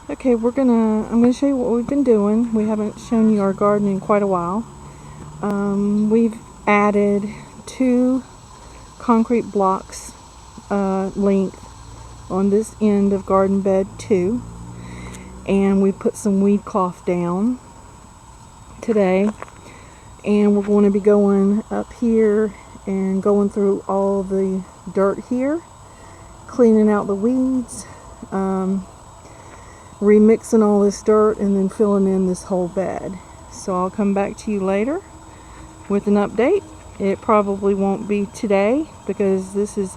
Okay, I'm gonna show you what we've been doing. We haven't shown you our garden in quite a while. We've added 2 concrete blocks length on this end of garden bed 2, and we put some weed cloth down today, and we're going to be going up here and going through all the dirt here, cleaning out the weeds, remixing all this dirt, and then filling in this whole bed. So I'll come back to you later with an update. It probably won't be today because this is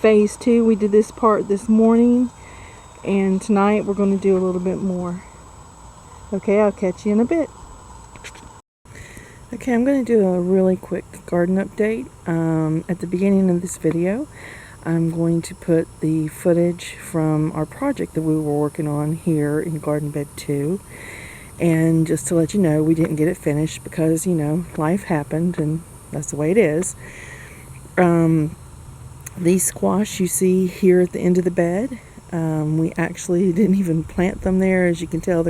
phase 2. We did this part this morning, and tonight we're going to do a little bit more. Okay, I'll catch you in a bit. Okay, I'm going to do a really quick garden update. At the beginning of this video, I'm going to put the footage from our project that we were working on here in garden bed 2. And just to let you know, we didn't get it finished because, life happened and that's the way it is. These squash you see here at the end of the bed, we actually didn't even plant them there. As you can tell,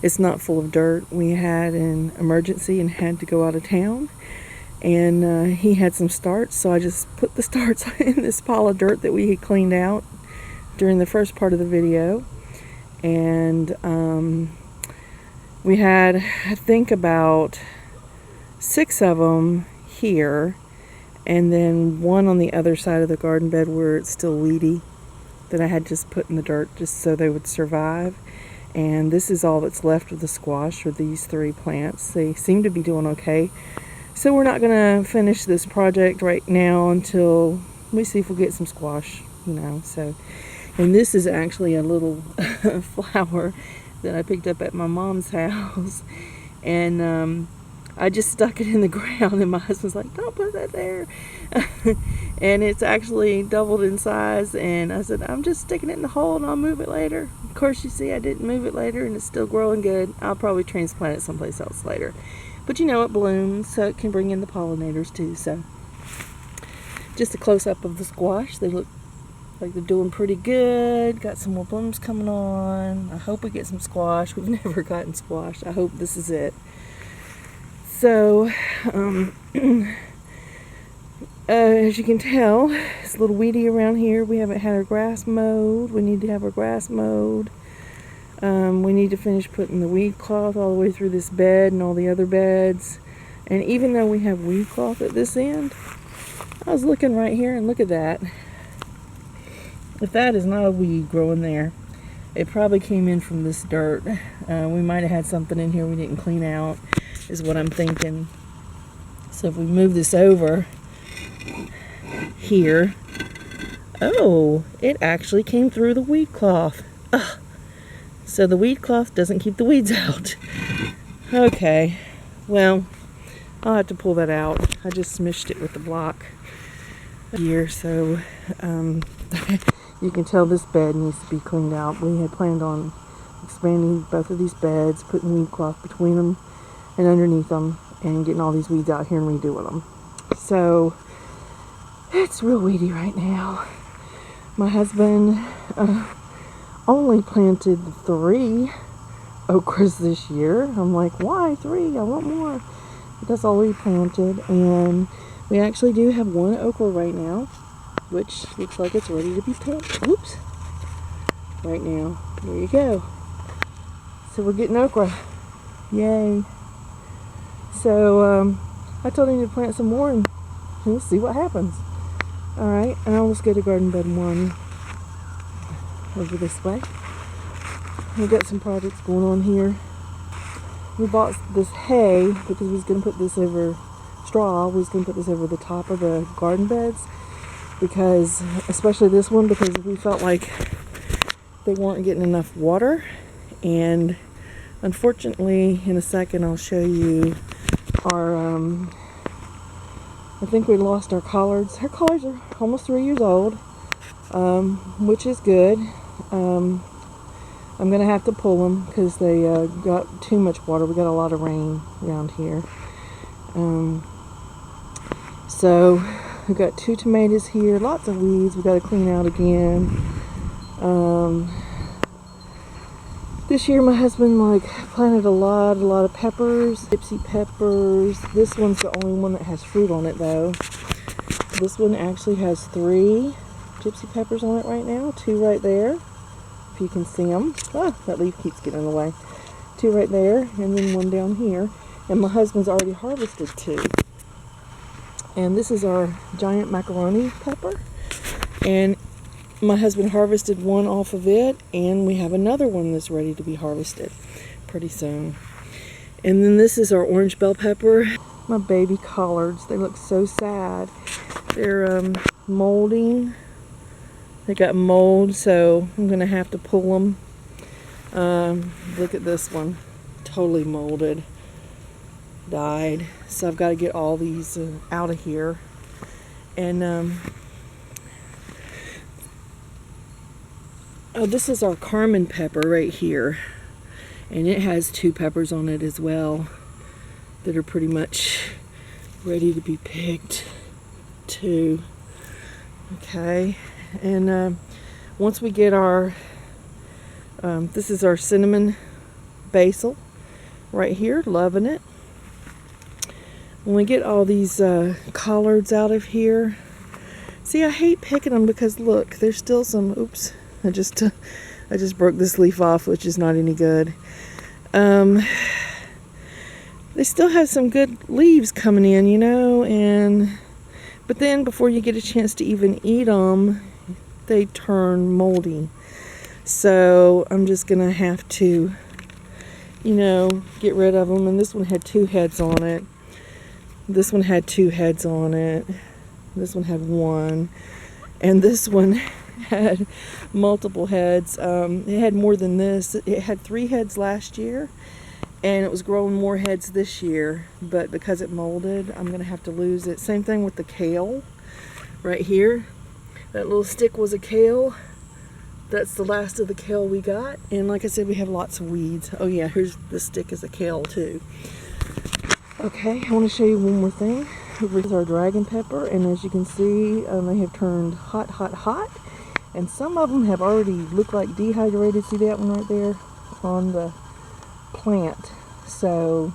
it's not full of dirt. We had an emergency and had to go out of town. And he had some starts, so I just put the starts in this pile of dirt that we had cleaned out during the first part of the video. And we had, I think, about 6 of them here, and then 1 on the other side of the garden bed where it's still weedy that I had just put in the dirt just so they would survive. And this is all that's left of the squash, or these 3 plants. They seem to be doing okay. So we're not going to finish this project right now until we see if we'll get some squash, so. And this is actually a little flower that I picked up at my mom's house. And I just stuck it in the ground, and my husband's like, don't put that there. And it's actually doubled in size, and I said, I'm just sticking it in the hole and I'll move it later. Of course, you see I didn't move it later, and it's still growing good. I'll probably transplant it someplace else later. But it blooms, so it can bring in the pollinators too. So just a close-up of the squash. They look like they're doing pretty good. Got some more blooms coming on. I hope we get some squash. We've never gotten squash. I hope this is it. So, as you can tell, it's a little weedy around here. We haven't had our grass mowed. We need to have our grass mowed. We need to finish putting the weed cloth all the way through this bed and all the other beds. And even though we have weed cloth at this end, I was looking right here and look at that. If that is not a weed growing there, it probably came in from this dirt. We might have had something in here we didn't clean out, is what I'm thinking. So if we move this over here, oh, it actually came through the weed cloth. Ugh. So the weed cloth doesn't keep the weeds out. Okay, well, I'll have to pull that out. I just smushed it with the block here, so you can tell this bed needs to be cleaned out. We had planned on expanding both of these beds, putting weed cloth between them and underneath them, and getting all these weeds out here and redoing them. So it's real weedy right now. My husband only planted 3 okras this year. I'm like, why 3? I want more. But that's all we planted. And we actually do have 1 okra right now, which looks like it's ready to be planted. Oops. Right now. There you go. So we're getting okra. Yay. So I told him to plant some more, and we'll see what happens. Alright, and I'll just go to garden bed 1 over this way. We've got some projects going on here. We bought this hay because we was going to put this over straw. We was going to put this over the top of the garden beds, because, especially this one, because we felt like they weren't getting enough water. And unfortunately, in a second I'll show you our I think we lost our collards. Our collards are almost 3 years old, which is good. I'm going to have to pull them because they got too much water. We got a lot of rain around here. So we've got 2 tomatoes here, lots of weeds we got to clean out again. This year my husband planted a lot of peppers, gypsy peppers. This one's the only one that has fruit on it though. This one actually has 3 gypsy peppers on it right now. 2 right there, if you can see them. Oh, that leaf keeps getting in the way. 2 right there, and then 1 down here. And my husband's already harvested 2. And this is our giant macaroni pepper. And my husband harvested 1 off of it, and we have another one that's ready to be harvested pretty soon. And then this is our orange bell pepper. My baby collards, they look so sad. They're molding. They got mold, so I'm gonna have to pull them. Look at this one, totally molded, died. So I've got to get all these out of here. And oh, this is our Carmen pepper right here, and it has 2 peppers on it as well that are pretty much ready to be picked too. Okay, and once we get our this is our cinnamon basil right here, loving it. When we get all these collards out of here, see, I hate picking them because look, there's still some, oops, I just broke this leaf off, which is not any good. They still have some good leaves coming in, you know, but then before you get a chance to even eat them, they turn moldy. So I'm just gonna have to, you know, get rid of them. And this one had 2 heads on it. This one had 2 heads on it. This one had 1, and this one had multiple heads. It had more than this. It had 3 heads last year, and it was growing more heads this year, but because it molded, I'm gonna have to lose it. Same thing with the kale right here. That little stick was a kale. That's the last of the kale we got. And like I said, we have lots of weeds. Oh yeah, here's the stick is a kale too. Okay, I want to show you one more thing. Over here is our dragon pepper, and as you can see, they have turned hot, hot, hot. And some of them have already looked like dehydrated. See that one right there on the plant? So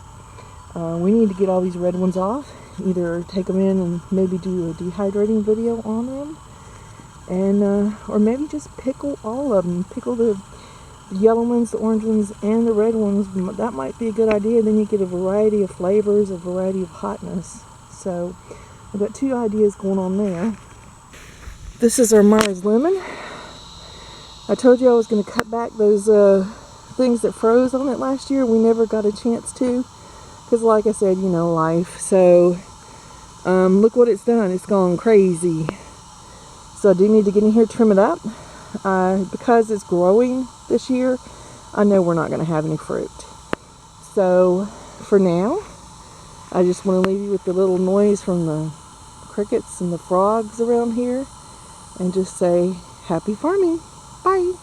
we need to get all these red ones off. Either take them in and maybe do a dehydrating video on them, and or maybe just pickle all of them. Pickle the yellow ones, the orange ones, and the red ones. That might be a good idea. Then you get a variety of flavors, a variety of hotness. So I've got 2 ideas going on there. This is our Mars lemon. I told you I was going to cut back those things that froze on it last year. We never got a chance to, because like I said, you know, life. So look what it's done. It's gone crazy. So I do need to get in here, trim it up. Because it's growing this year, I know we're not going to have any fruit. So for now, I just want to leave you with the little noise from the crickets and the frogs around here, and just say happy farming. Bye.